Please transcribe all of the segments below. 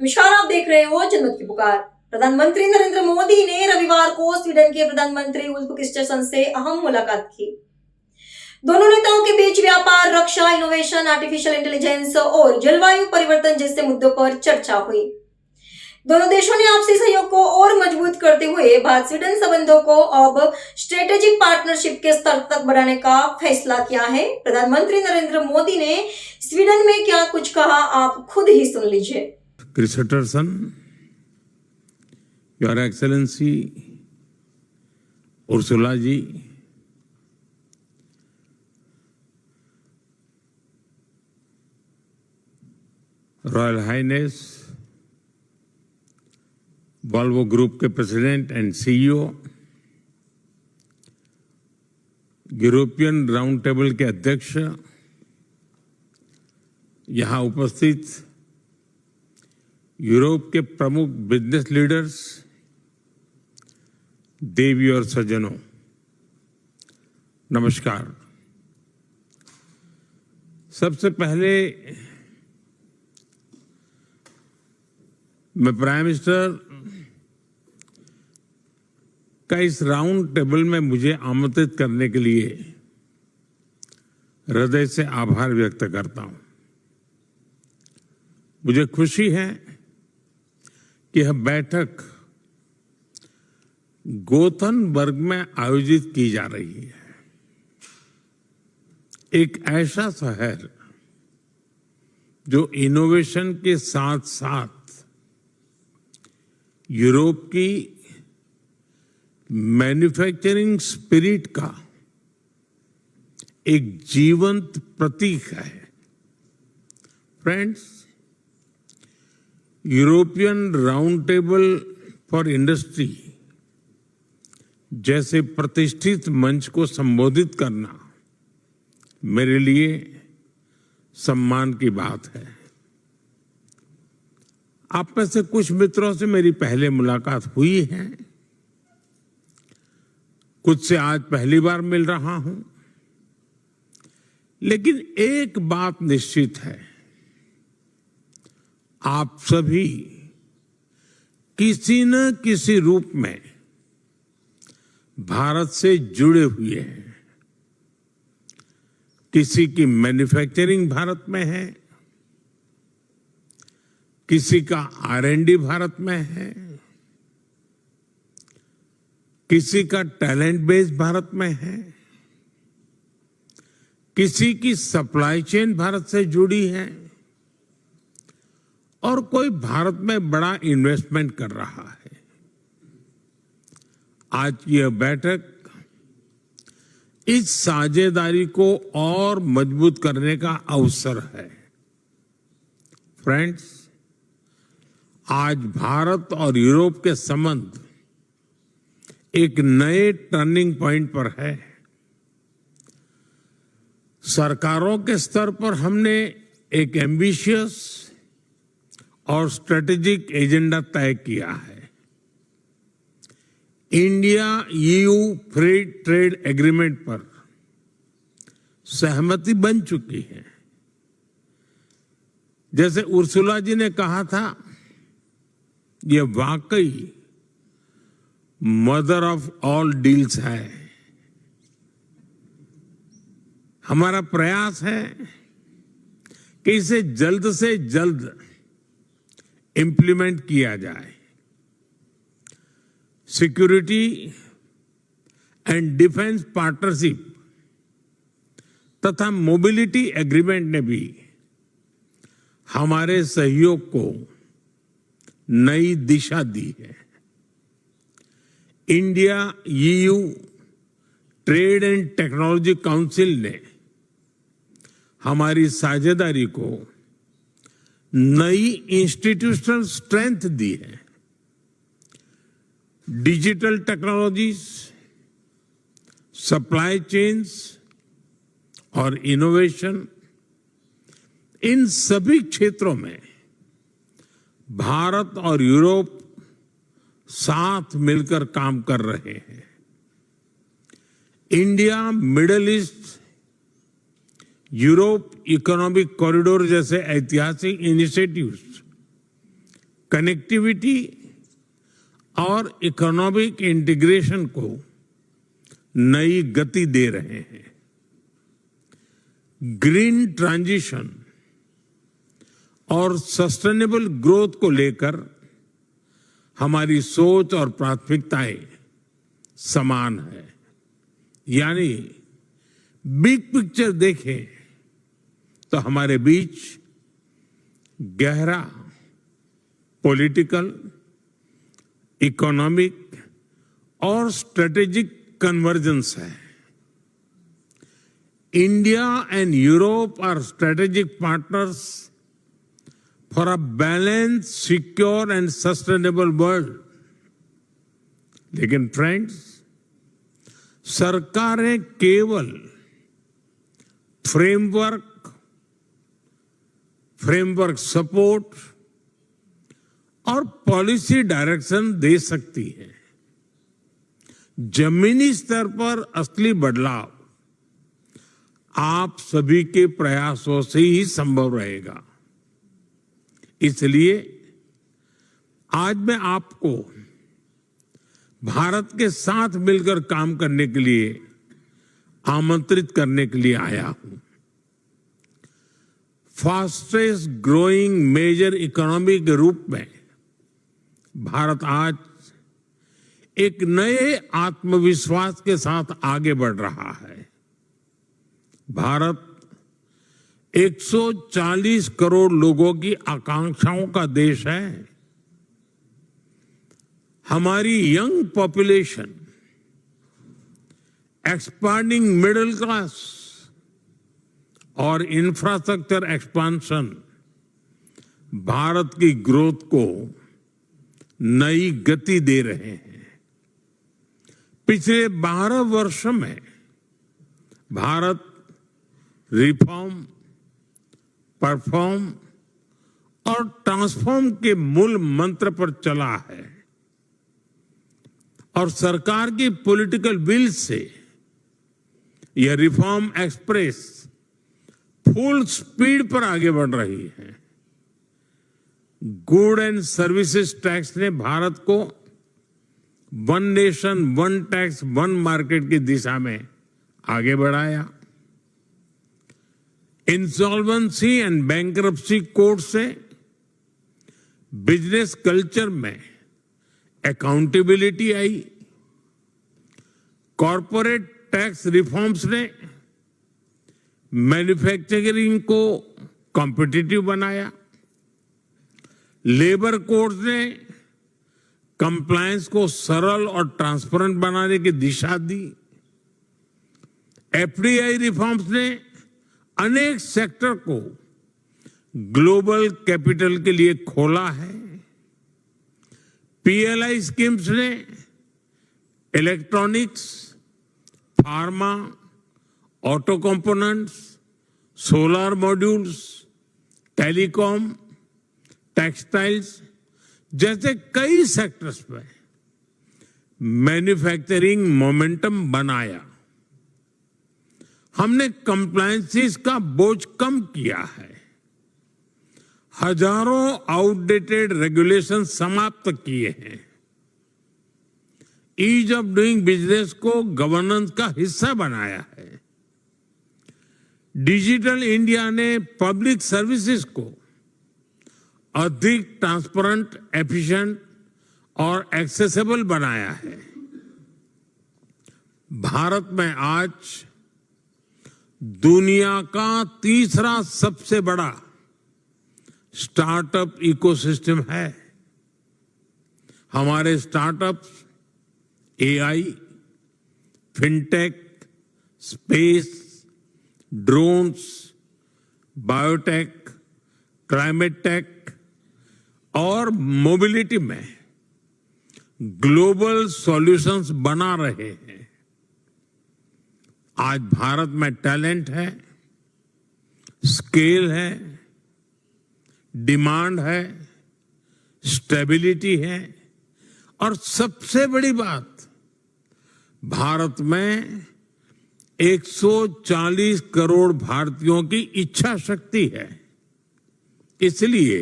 नमस्कार, आप देख रहे हो जनमत की पुकार। प्रधानमंत्री नरेंद्र मोदी ने रविवार को स्वीडन के प्रधानमंत्री उल्फ क्रिस्टरसन से अहम मुलाकात की। दोनों नेताओं के बीच व्यापार, रक्षा, इनोवेशन, आर्टिफिशियल इंटेलिजेंस और जलवायु परिवर्तन जैसे मुद्दों पर चर्चा हुई। दोनों देशों ने आपसी सहयोग को और मजबूत करते हुए भारत स्वीडन संबंधों को अब स्ट्रेटेजिक पार्टनरशिप के स्तर तक बढ़ाने का फैसला किया है। प्रधानमंत्री नरेंद्र मोदी ने स्वीडन में क्या कुछ कहा, आप खुद ही सुन लीजिए। Christopherson, Your Excellency, Ursula ji, Royal Highness, Volvo Group के president and CEO, European round table के अध्यक्ष, यहाँ उपस्थित यूरोप के प्रमुख बिजनेस लीडर्स, देवी और सज्जनों, नमस्कार। सबसे पहले मैं प्राइम मिनिस्टर का इस राउंड टेबल में मुझे आमंत्रित करने के लिए हृदय से आभार व्यक्त करता हूं। मुझे खुशी है कि यह बैठक गोथनबर्ग में आयोजित की जा रही है। एक ऐसा शहर जो इनोवेशन के साथ साथ यूरोप की मैन्युफैक्चरिंग स्पिरिट का एक जीवंत प्रतीक है। Friends, European round table for industry जैसे प्रतिष्ठित मंच को संबोधित करना मेरे लिए सम्मान की बात है। आप में से कुछ मित्रों से मेरी पहले मुलाकात हुई है, कुछ से आज पहली बार मिल रहा हूं, लेकिन एक बात निश्चित है, आप सभी किसी न किसी रूप में भारत से जुड़े हुए हैं। किसी की मैन्युफैक्चरिंग भारत में है, किसी का R&D भारत में है, किसी का टैलेंट बेस भारत में है, किसी की सप्लाई चेन भारत से जुड़ी है और कोई भारत में बड़ा इन्वेस्टमेंट कर रहा है। आज यह बैठक इस साझेदारी को और मजबूत करने का अवसर है। फ्रेंड्स, आज भारत और यूरोप के संबंध एक नए टर्निंग पॉइंट पर है। सरकारों के स्तर पर हमने एक एम्बिशियस और स्ट्रेटेजिक एजेंडा तय किया है। India EU free trade agreement पर सहमति बन चुकी है। जैसे उर्सुला जी ने कहा था, यह वाकई मदर ऑफ ऑल डील्स है। हमारा प्रयास है कि इसे जल्द से जल्द इंप्लीमेंट किया जाए। सिक्योरिटी एंड डिफेंस पार्टनरशिप तथा मोबिलिटी एग्रीमेंट ने भी हमारे सहयोग को नई दिशा दी है। India EU trade and technology council ने हमारी साझेदारी को नई इंस्टीट्यूशनल स्ट्रेंथ दी है। डिजिटल टेक्नोलॉजीज, सप्लाई चेन्स और इनोवेशन, इन सभी क्षेत्रों में भारत और यूरोप साथ मिलकर काम कर रहे हैं। India middle east Europe economic corridor जैसे ऐतिहासिक इनिशिएटिव्स कनेक्टिविटी और इकोनॉमिक इंटीग्रेशन को नई गति दे रहे हैं। ग्रीन ट्रांजिशन और सस्टेनेबल ग्रोथ को लेकर हमारी सोच और प्राथमिकताएं समान है। यानी बिग पिक्चर देखें तो हमारे बीच गहरा पॉलिटिकल, इकोनॉमिक और स्ट्रेटेजिक कन्वर्जेंस है। India and Europe are strategic partners for a balance, secure and sustainable world. लेकिन फ्रेंड्स, सरकारें केवल फ्रेमवर्क सपोर्ट और पॉलिसी डायरेक्शन दे सकती है। जमीनी स्तर पर असली बदलाव आप सभी के प्रयासों से ही संभव रहेगा। इसलिए आज मैं आपको भारत के साथ मिलकर काम करने के लिए आमंत्रित करने के लिए आया हूं। फास्टेस्ट ग्रोइंग मेजर इकोनॉमी के रूप में भारत आज एक नए आत्मविश्वास के साथ आगे बढ़ रहा है। भारत 140 करोड़ लोगों की आकांक्षाओं का देश है। हमारी young population, expanding middle class और इंफ्रास्ट्रक्चर एक्सपांशन भारत की ग्रोथ को नई गति दे रहे हैं। पिछले 12 वर्षों में भारत रिफॉर्म, परफॉर्म और ट्रांसफॉर्म के मूल मंत्र पर चला है और सरकार की पॉलिटिकल विल से यह रिफॉर्म एक्सप्रेस फुल स्पीड पर आगे बढ़ रही है। गुड एंड सर्विसेज टैक्स ने भारत को one nation one tax one market की दिशा में आगे बढ़ाया। इंसॉल्वेंसी एंड बैंक्रप्सी कोड से बिजनेस कल्चर में अकाउंटेबिलिटी आई। कॉरपोरेट टैक्स रिफॉर्म्स ने मैन्युफैक्चरिंग को कॉम्पिटिटिव बनाया। लेबर कोड्स ने कंप्लायंस को सरल और ट्रांसपेरेंट बनाने की दिशा दी। एफडीआई रिफॉर्म्स ने अनेक सेक्टर को ग्लोबल कैपिटल के लिए खोला है। पीएलआई स्कीम्स ने electronics, pharma, auto components, solar modules, telecom, textiles जैसे कई सेक्टर्स में मैन्युफैक्चरिंग मोमेंटम बनाया। हमने कंप्लायंसेस का बोझ कम किया है। हजारों आउटडेटेड रेगुलेशन समाप्त किए हैं। ईज ऑफ डूइंग बिजनेस को गवर्नेंस का हिस्सा बनाया है। डिजिटल इंडिया ने पब्लिक सर्विसेज को अधिक ट्रांसपेरेंट, एफिशिएंट और एक्सेसिबल बनाया है। भारत में आज दुनिया का तीसरा सबसे बड़ा स्टार्टअप इकोसिस्टम है। हमारे startups AI, fintech, space, drones, biotech, climate tech और मोबिलिटी में ग्लोबल सॉल्यूशंस बना रहे हैं। आज भारत में टैलेंट है, स्केल है, डिमांड है, स्टेबिलिटी है और सबसे बड़ी बात, भारत में 140 करोड़ भारतीयों की इच्छा शक्ति है। इसलिए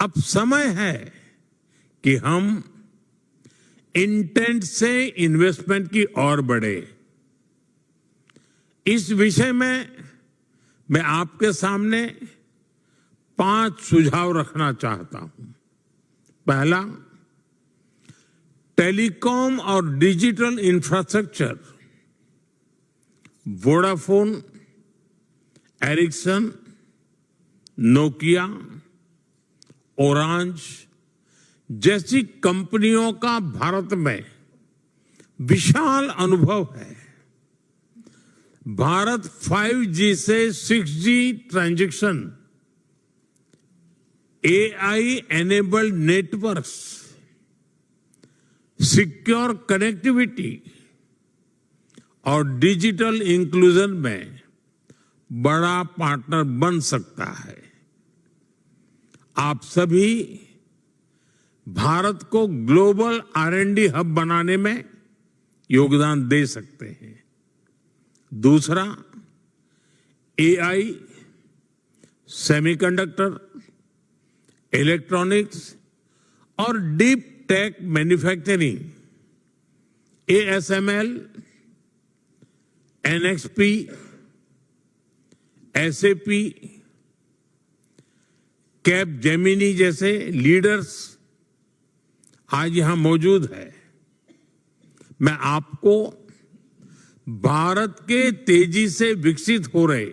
अब समय है कि हम इंटेंट से इन्वेस्टमेंट की ओर बढ़े। इस विषय में मैं आपके सामने 5 सुझाव रखना चाहता हूं। पहला, टेलीकॉम और digital infrastructure, Vodafone, Ericsson, Nokia, Orange जैसी कंपनियों का भारत में विशाल अनुभव है। भारत 5G से 6G transaction, AI enabled networks, secure connectivity और डिजिटल इंक्लूजन में बड़ा पार्टनर बन सकता है। आप सभी भारत को ग्लोबल R&D हब बनाने में योगदान दे सकते हैं। दूसरा, AI, सेमीकंडक्टर, इलेक्ट्रॉनिक्स और deep tech manufacturing, ASML, NXP, SAP, Capgemini जैसे लीडर्स आज यहां मौजूद है। मैं आपको भारत के तेजी से विकसित हो रहे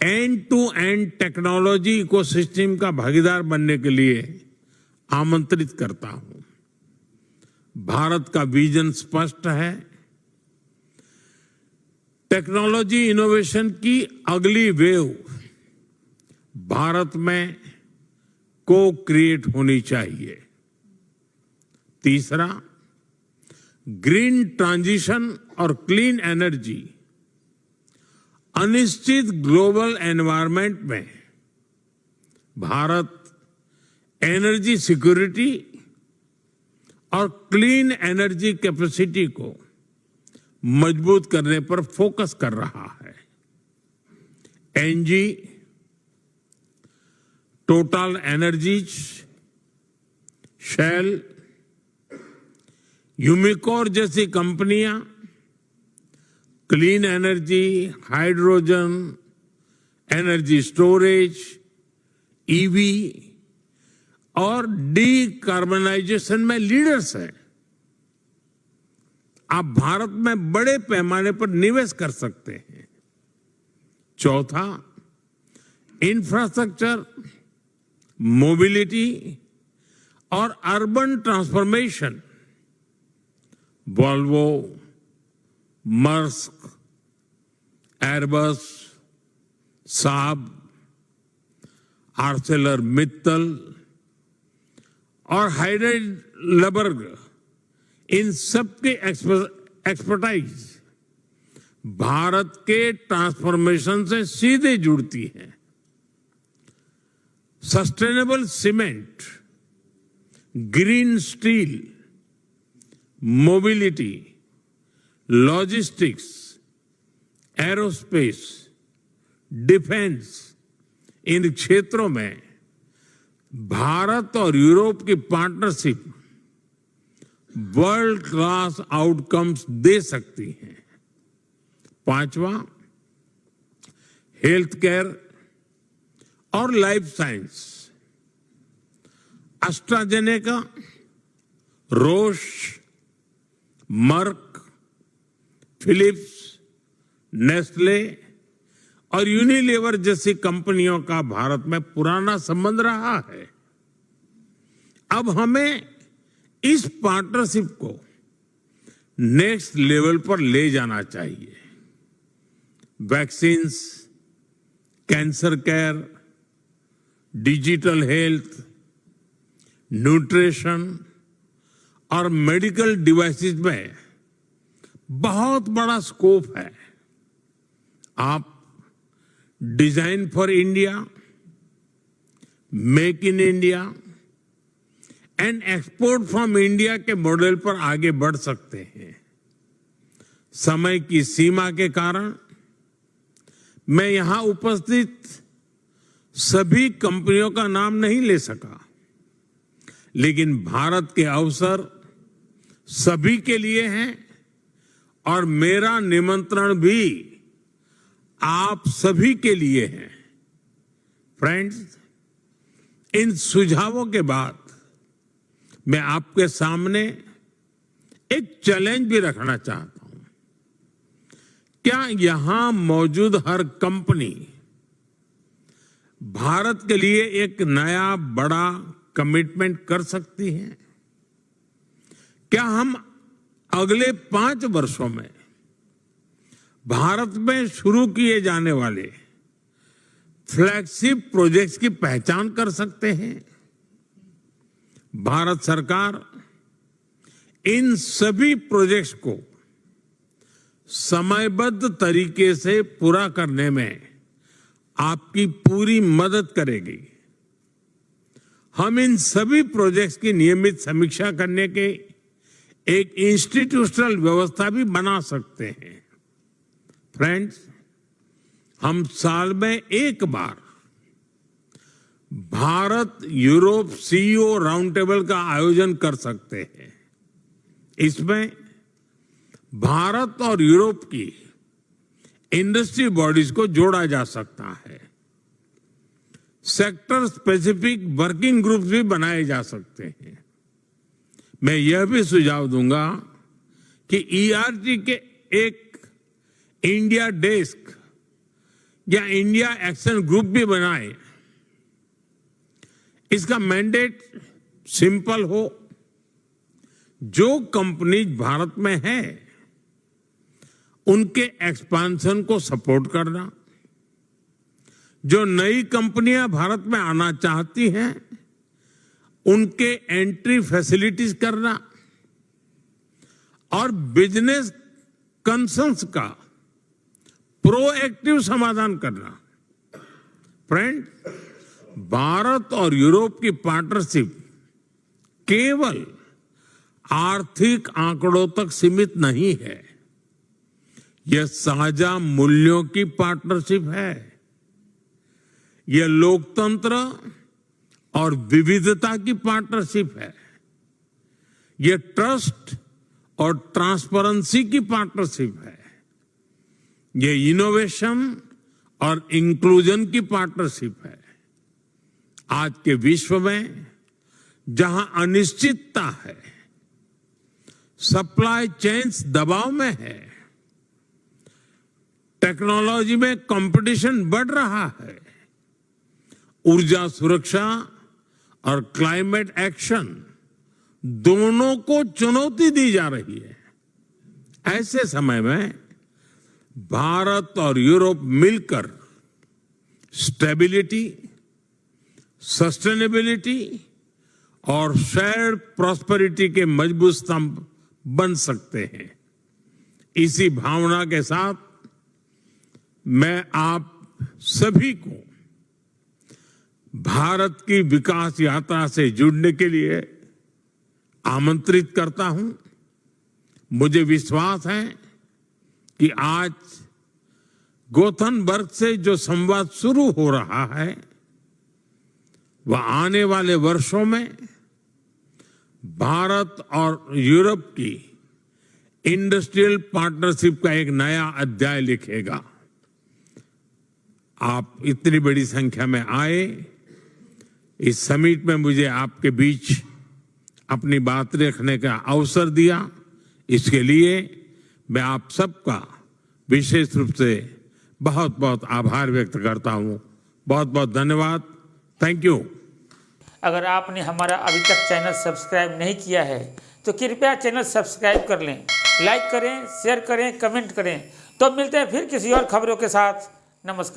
end to end technology ecosystem का भागीदार बनने के लिए आमंत्रित करता हूं। भारत का विजन स्पष्ट है। टेक्नोलॉजी इनोवेशन की अगली वेव भारत में को क्रिएट होनी चाहिए। तीसरा, ग्रीन ट्रांजिशन और क्लीन एनर्जी, अनिश्चित ग्लोबल एनवायरनमेंट में भारत एनर्जी सिक्योरिटी और क्लीन एनर्जी कैपेसिटी को मजबूत करने पर फोकस कर रहा है। एनजी, टोटल एनर्जीज, शेल, यूमिकोर जैसी कंपनियां clean energy, hydrogen, energy storage, EV और डीकार्बनाइजेशन में लीडर्स हैं। आप भारत में बड़े पैमाने पर निवेश कर सकते हैं। चौथा, इंफ्रास्ट्रक्चर, मोबिलिटी और urban transformation, Volvo, Maersk, Airbus, साब, आर्सेलर मित्तल और हाइडेलबर्ग, इन सबके एक्सपर्टाइज भारत के ट्रांसफॉर्मेशन से सीधे जुड़ती है। Sustainable cement, green steel, mobility, logistics, aerospace, defence, इन क्षेत्रों में भारत और यूरोप की पार्टनरशिप वर्ल्ड क्लास आउटकम्स दे सकती है। पांचवा, हेल्थ केयर और life science, AstraZeneca, Roche, Merck, Philips, Nestle और यूनिलीवर जैसी कंपनियों का भारत में पुराना संबंध रहा है। अब हमें इस पार्टनरशिप को नेक्स्ट लेवल पर ले जाना चाहिए। Vaccines, cancer care, digital health, nutrition और मेडिकल डिवाइसेस में बहुत बड़ा स्कोप है। आप design for India, make in India and export from India के मॉडल पर आगे बढ़ सकते हैं। समय की सीमा के कारण मैं यहां उपस्थित सभी कंपनियों का नाम नहीं ले सका, लेकिन भारत के अवसर सभी के लिए हैं और मेरा निमंत्रण भी आप सभी के लिए है। फ्रेंड्स, इन सुझावों के बाद मैं आपके सामने एक चैलेंज भी रखना चाहता हूं। क्या यहां मौजूद हर कंपनी भारत के लिए एक नया बड़ा कमिटमेंट कर सकती है? क्या हम अगले 5 वर्षों में भारत में शुरू किए जाने वाले फ्लैगशिप प्रोजेक्ट्स की पहचान कर सकते हैं? भारत सरकार इन सभी प्रोजेक्ट्स को समयबद्ध तरीके से पूरा करने में आपकी पूरी मदद करेगी। हम इन सभी प्रोजेक्ट्स की नियमित समीक्षा करने के एक इंस्टीट्यूशनल व्यवस्था भी बना सकते हैं। फ्रेंड्स, हम साल में एक बार Bharat Europe CEO round table का आयोजन कर सकते हैं। इसमें भारत और यूरोप की इंडस्ट्री बॉडीज को जोड़ा जा सकता है। सेक्टर स्पेसिफिक वर्किंग ग्रुप्स भी बनाए जा सकते हैं। मैं यह भी सुझाव दूंगा कि ईआरटी के एक इंडिया डेस्क या इंडिया एक्शन ग्रुप भी बनाए। इसका मैंडेट सिंपल हो, जो कंपनीज भारत में है उनके एक्सपांशन को सपोर्ट करना, जो नई कंपनियां भारत में आना चाहती हैं उनके एंट्री फैसिलिटीज करना और बिजनेस कंसर्न्स का प्रोएक्टिव समाधान करना। फ्रेंड, भारत और यूरोप की पार्टनरशिप केवल आर्थिक आंकड़ों तक सीमित नहीं है। यह साझा मूल्यों की पार्टनरशिप है। यह लोकतंत्र और विविधता की पार्टनरशिप है। यह ट्रस्ट और ट्रांसपेरेंसी की पार्टनरशिप है। यह इनोवेशन और इंक्लूजन की पार्टनरशिप है। आज के विश्व में जहां अनिश्चितता है, सप्लाई चेन्स दबाव में है, टेक्नोलॉजी में कंपटीशन बढ़ रहा है, ऊर्जा सुरक्षा और क्लाइमेट एक्शन दोनों को चुनौती दी जा रही है। ऐसे समय में भारत और यूरोप मिलकर स्टेबिलिटी, सस्टेनेबिलिटी और शेयर्ड प्रॉस्पेरिटी के मजबूत स्तंभ बन सकते हैं। इसी भावना के साथ मैं आप सभी को भारत की विकास यात्रा से जुड़ने के लिए आमंत्रित करता हूं। मुझे विश्वास है कि आज गोथनबर्ग से जो संवाद शुरू हो रहा है वह आने वाले वर्षों में भारत और यूरोप की इंडस्ट्रियल पार्टनरशिप का एक नया अध्याय लिखेगा। आप इतनी बड़ी संख्या में आए, इस समिट में मुझे आपके बीच अपनी बात रखने का अवसर दिया, इसके लिए मैं आप सबका विशेष रूप से बहुत बहुत आभार व्यक्त करता हूं। बहुत बहुत धन्यवाद। Thank you. अगर आपने हमारा अभी तक चैनल सब्सक्राइब नहीं किया है तो कृपया चैनल सब्सक्राइब कर लें, लाइक करें, शेयर करें, कमेंट करें। तो मिलते हैं फिर किसी और खबरों के साथ। नमस्कार।